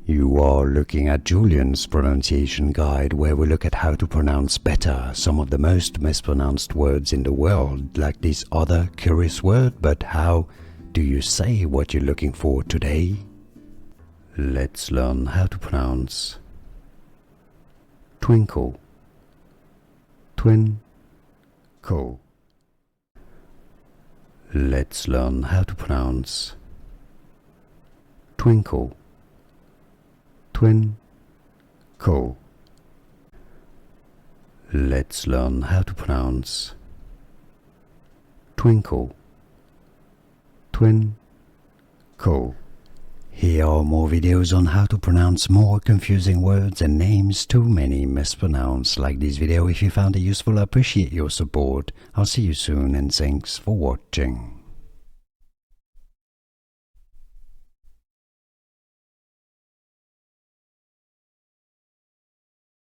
You are looking at Julian's pronunciation guide, where we look at how to pronounce better some of the most mispronounced words in the world, like this other curious word. But how do you say what you're looking for today? Let's learn how to pronounce twinkle, twinkle. Let's learn how to pronounce twinkle, twinkle. Let's learn how to pronounce twinkle, twinkle. Here are more videos on how to pronounce more confusing words and names too many mispronounced. Like this video if you found it useful. I appreciate your support. I'll see you soon and thanks for watching.